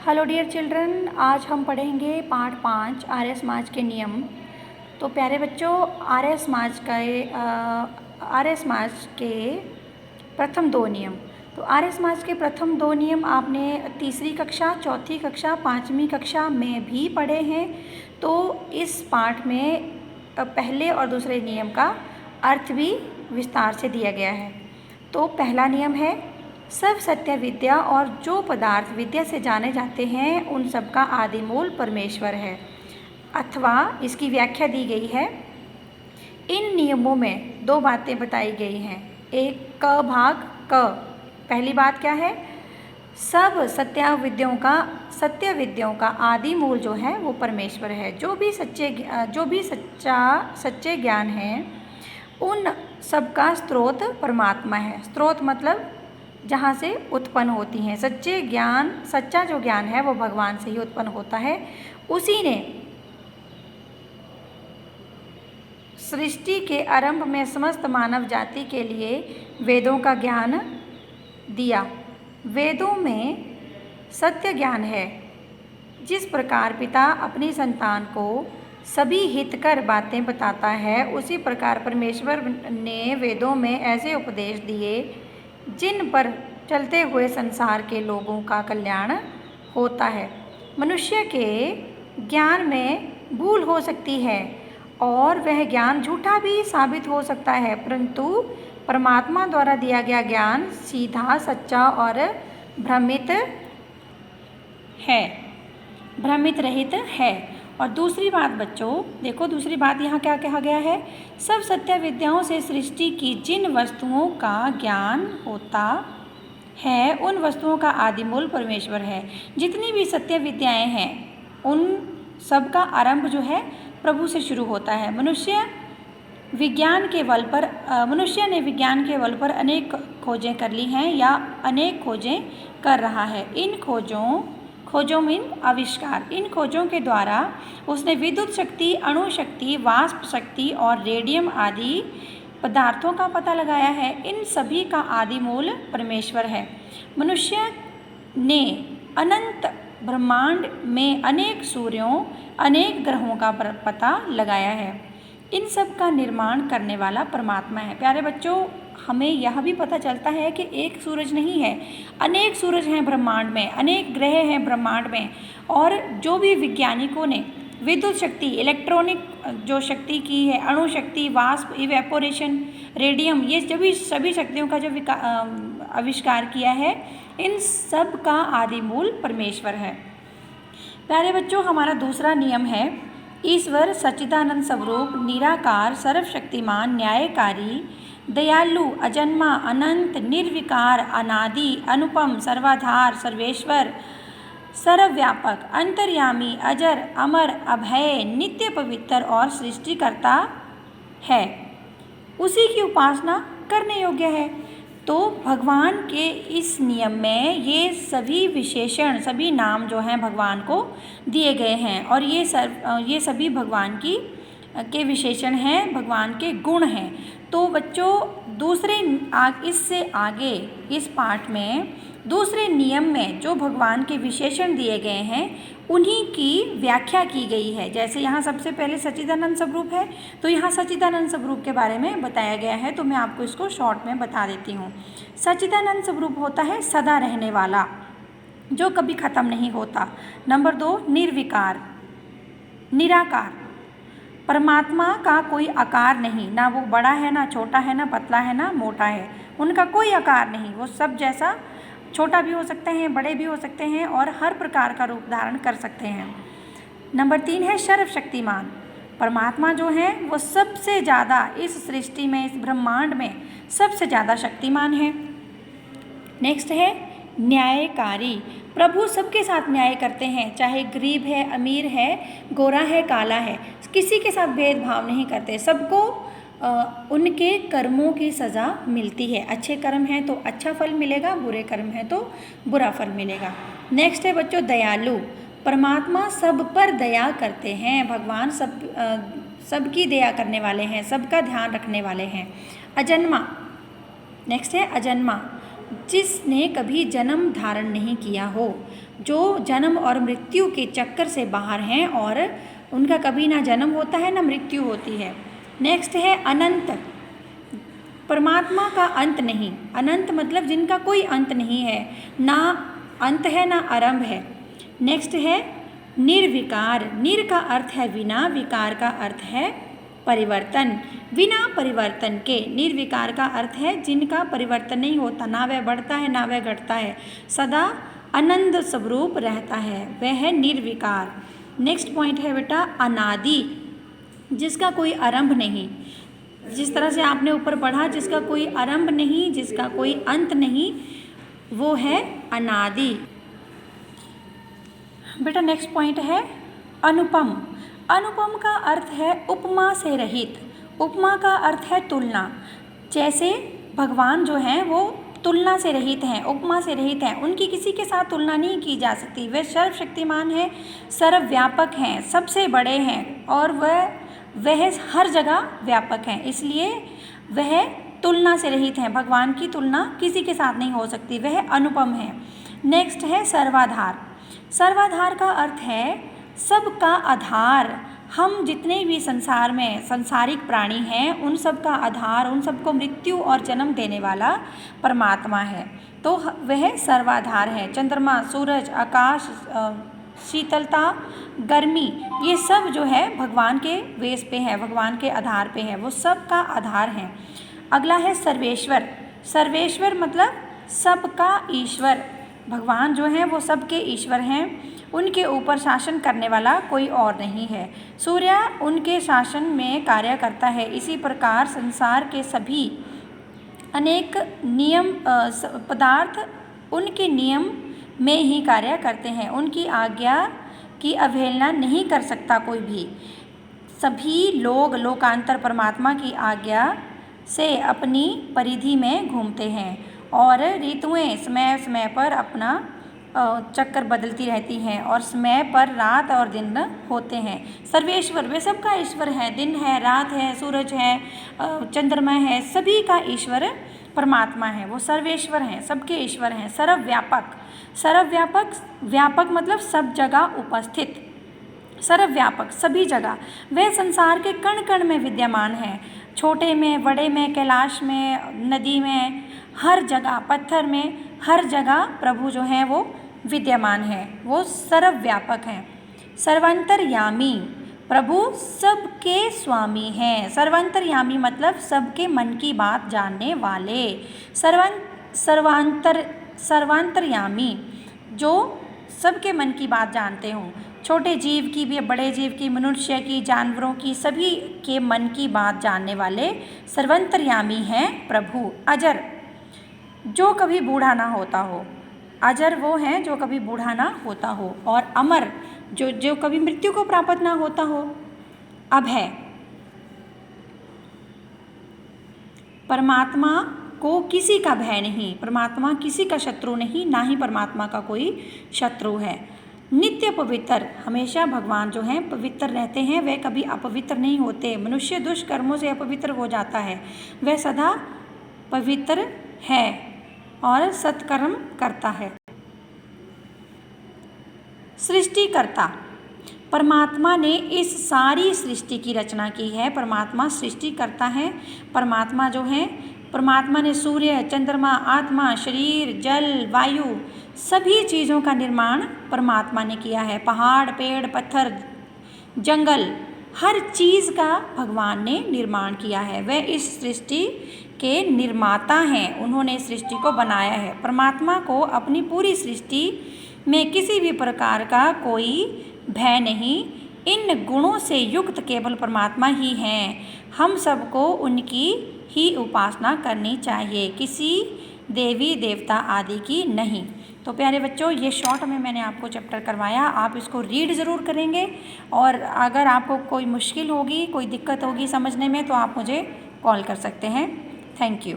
Hello dear children, आज हम पढ़ेंगे पाठ 5 आर्य समाज के नियम। तो प्यारे बच्चों, आर्य समाज के प्रथम 2 नियम। तो आर्य समाज के प्रथम 2 नियम आपने तीसरी कक्षा, चौथी कक्षा, 5वीं कक्षा में भी पढ़े हैं। तो इस पाठ में पहले और दूसरे नियम का अर्थ भी विस्तार से दिया गया है। तो पहला नियम है, सब सत्य विद्या और जो पदार्थ विद्या से जाने जाते हैं उन सब का आदि मूल परमेश्वर है। अथवा इसकी व्याख्या दी गई है, इन नियमों में 2 बातें बताई गई हैं। एक क भाग क। पहली बात क्या है, सब सत्य विद्याओं का आदि मूल जो है वो परमेश्वर है। जो भी सच्चे ज्ञान है उन सब का स्रोत परमात्मा है। स्रोत मतलब जहाँ से उत्पन्न होती हैं। सच्चा जो ज्ञान है वो भगवान से ही उत्पन्न होता है। उसी ने सृष्टि के आरंभ में समस्त मानव जाति के लिए वेदों का ज्ञान दिया। वेदों में सत्य ज्ञान है। जिस प्रकार पिता अपनी संतान को सभी हितकर बातें बताता है, उसी प्रकार परमेश्वर ने वेदों में ऐसे उपदेश दिए जिन पर चलते हुए संसार के लोगों का कल्याण होता है। मनुष्य के ज्ञान में भूल हो सकती है और वह ज्ञान झूठा भी साबित हो सकता है, परंतु परमात्मा द्वारा दिया गया ज्ञान सीधा, सच्चा और भ्रमित रहित है। और दूसरी बात बच्चों देखो, दूसरी बात यहाँ क्या कहा गया है, सब सत्य विद्याओं से सृष्टि की जिन वस्तुओं का ज्ञान होता है उन वस्तुओं का आदि मूल परमेश्वर है। जितनी भी सत्य विद्याएं हैं उन सब का आरंभ जो है प्रभु से शुरू होता है। मनुष्य ने विज्ञान के बल पर अनेक खोजें कर ली हैं या अनेक खोजें कर रहा है। इन खोजों में आविष्कार, इन खोजों के द्वारा उसने विद्युत शक्ति, अणु शक्ति, वाष्प शक्ति और रेडियम आदि पदार्थों का पता लगाया है। इन सभी का आदि मूल परमेश्वर है। मनुष्य ने अनंत ब्रह्मांड में अनेक सूर्यों, अनेक ग्रहों का पता लगाया है। इन सब का निर्माण करने वाला परमात्मा है। प्यारे बच्चों, हमें यह भी पता चलता है कि एक सूरज नहीं है, अनेक सूरज हैं ब्रह्मांड में, अनेक ग्रह हैं ब्रह्मांड में। और जो भी वैज्ञानिकों ने विद्युत शक्ति, इलेक्ट्रॉनिक जो शक्ति की है, अणु शक्ति, वाष्प, इवेपोरेशन, रेडियम, ये सभी शक्तियों का जो आविष्कार किया है, इन सब का आदि मूल परमेश्वर है। प्यारे बच्चों, हमारा दूसरा नियम है, ईश्वर सच्चिदानंद स्वरूप, निराकार, सर्वशक्तिमान, न्यायकारी, दयालु, अजन्मा, अनंत, निर्विकार, अनादि, अनुपम, सर्वाधार, सर्वेश्वर, सर्वव्यापक, अंतर्यामी, अजर, अमर, अभय, नित्य पवित्र और सृष्टिकर्ता है। उसी की उपासना करने योग्य है। तो भगवान के इस नियम में ये सभी विशेषण, सभी नाम जो हैं भगवान को दिए गए हैं और ये सभी भगवान के विशेषण हैं, भगवान के गुण हैं। तो बच्चों, इससे आगे इस पाठ में दूसरे नियम में जो भगवान के विशेषण दिए गए हैं उन्हीं की व्याख्या की गई है। जैसे यहाँ सबसे पहले सच्चिदानंद स्वरूप है, तो यहाँ सच्चिदानंद स्वरूप के बारे में बताया गया है। तो मैं आपको इसको शॉर्ट में बता देती हूँ। सच्चिदानंद स्वरूप होता है सदा रहने वाला, जो कभी ख़त्म नहीं होता। नंबर 2, निर्विकार, निराकार। परमात्मा का कोई आकार नहीं, ना वो बड़ा है, ना छोटा है, ना पतला है, ना मोटा है। उनका कोई आकार नहीं, वो सब जैसा, छोटा भी हो सकते हैं, बड़े भी हो सकते हैं और हर प्रकार का रूप धारण कर सकते हैं। नंबर 3 है सर्वशक्तिमान। परमात्मा जो है वो सबसे ज़्यादा इस सृष्टि में, इस ब्रह्मांड में सबसे ज़्यादा शक्तिमान है। नेक्स्ट है न्यायकारी। प्रभु सबके साथ न्याय करते हैं, चाहे गरीब है, अमीर है, गोरा है, काला है, किसी के साथ भेदभाव नहीं करते। सबको उनके कर्मों की सज़ा मिलती है। अच्छे कर्म हैं तो अच्छा फल मिलेगा, बुरे कर्म हैं तो बुरा फल मिलेगा। नेक्स्ट है बच्चों दयालु। परमात्मा सब पर दया करते हैं। भगवान सबकी दया करने वाले हैं, सबका ध्यान रखने वाले हैं। अजन्मा। नेक्स्ट है अजन्मा, जिसने कभी जन्म धारण नहीं किया हो। जो जन्म और मृत्यु के चक्कर से बाहर हैं और उनका कभी ना जन्म होता है ना मृत्यु होती है। नेक्स्ट है अनंत, परमात्मा का अंत नहीं। अनंत मतलब जिनका कोई अंत नहीं है, ना अंत है ना आरंभ है। नेक्स्ट है निर्विकार, निर का अर्थ है बिना, विकार का अर्थ है परिवर्तन, बिना परिवर्तन के। निर्विकार का अर्थ है जिनका परिवर्तन नहीं होता, ना वह बढ़ता है ना वह घटता है, सदा आनंद स्वरूप रहता है, वह है निर्विकार। नेक्स्ट पॉइंट है बेटा अनादि, जिसका कोई आरंभ नहीं। जिस तरह से आपने ऊपर पढ़ा, जिसका कोई आरंभ नहीं, जिसका कोई अंत नहीं, वो है अनादि। बेटा नेक्स्ट पॉइंट है अनुपम। अनुपम का अर्थ है उपमा से रहित। उपमा का अर्थ है तुलना। जैसे भगवान जो हैं वो तुलना से रहित हैं, उपमा से रहित हैं, उनकी किसी के साथ तुलना नहीं की जा सकती। वे सर्वशक्तिमान हैं, सर्वव्यापक हैं, सबसे बड़े हैं और वह हर जगह व्यापक हैं, इसलिए वह तुलना से रहित हैं। भगवान की तुलना किसी के साथ नहीं हो सकती, वह अनुपम है। नेक्स्ट है सर्वाधार। सर्वाधार का अर्थ है सबका आधार। हम जितने भी संसार में संसारिक प्राणी हैं, उन सब का आधार, उन सबको मृत्यु और जन्म देने वाला परमात्मा है, तो वह सर्वाधार है। चंद्रमा, सूरज, आकाश, शीतलता, गर्मी, ये सब जो है भगवान के वेश पे है, भगवान के आधार पे है, वो सब का आधार है। अगला है सर्वेश्वर। सर्वेश्वर मतलब सबका ईश्वर। भगवान जो हैं वो सबके ईश्वर हैं, उनके ऊपर शासन करने वाला कोई और नहीं है। सूर्य उनके शासन में कार्य करता है। इसी प्रकार संसार के सभी अनेक नियम पदार्थ उनके नियम में ही कार्य करते हैं, उनकी आज्ञा की अवहेलना नहीं कर सकता कोई भी। सभी लोग लोकांतर परमात्मा की आज्ञा से अपनी परिधि में घूमते हैं और ऋतुएं समय समय पर अपना चक्कर बदलती रहती हैं और समय पर रात और दिन होते हैं। सर्वेश्वर वे सबका ईश्वर है, दिन है, रात है, सूरज है, चंद्रमा है, सभी का ईश्वर परमात्मा है, वो सर्वेश्वर हैं, सबके ईश्वर हैं। सर्वव्यापक, सर्वव्यापक व्यापक मतलब सब जगह उपस्थित, सर्वव्यापक सभी जगह। वे संसार के कण कण में विद्यमान हैं, छोटे में, बड़े में, कैलाश में, नदी में, हर जगह, पत्थर में, हर जगह प्रभु जो हैं वो विद्यमान है, वो सर्वव्यापक हैं। सर्वांतर्यामी, प्रभु सबके स्वामी हैं। सर्वांतर्यामी मतलब सबके मन की बात जानने वाले। सर्वांतर्यामी जो सबके मन की बात जानते हों, छोटे जीव की भी, बड़े जीव की, मनुष्य की, जानवरों की, सभी के मन की बात जानने वाले सर्वांतर्यामी हैं प्रभु। अजर, जो कभी बूढ़ा ना होता हो। अजर वो हैं जो कभी बूढ़ा ना होता हो। और अमर जो कभी मृत्यु को प्राप्त ना होता हो। अभय, परमात्मा को किसी का भय नहीं, परमात्मा किसी का शत्रु नहीं, ना ही परमात्मा का कोई शत्रु है। नित्य पवित्र, हमेशा भगवान जो हैं पवित्र रहते हैं, वे कभी अपवित्र नहीं होते। मनुष्य दुष्कर्मों से अपवित्र हो जाता है, वह सदा पवित्र है और सत्कर्म करता है। सृष्टिकर्ता, परमात्मा ने इस सारी सृष्टि की रचना की है, परमात्मा सृष्टि करता है। परमात्मा जो है, परमात्मा ने सूर्य, चंद्रमा, आत्मा, शरीर, जल, वायु, सभी चीज़ों का निर्माण परमात्मा ने किया है। पहाड़, पेड़, पत्थर, जंगल, हर चीज़ का भगवान ने निर्माण किया है। वह इस सृष्टि के निर्माता हैं, उन्होंने सृष्टि को बनाया है। परमात्मा को अपनी पूरी सृष्टि में किसी भी प्रकार का कोई भय नहीं। इन गुणों से युक्त केवल परमात्मा ही हैं। हम सबको उनकी ही उपासना करनी चाहिए, किसी देवी देवता आदि की नहीं। तो प्यारे बच्चों, ये शॉर्ट में मैंने आपको चैप्टर करवाया, आप इसको रीड ज़रूर करेंगे और अगर आपको कोई मुश्किल होगी, कोई दिक्कत होगी समझने में, तो आप मुझे कॉल कर सकते हैं। Thank you.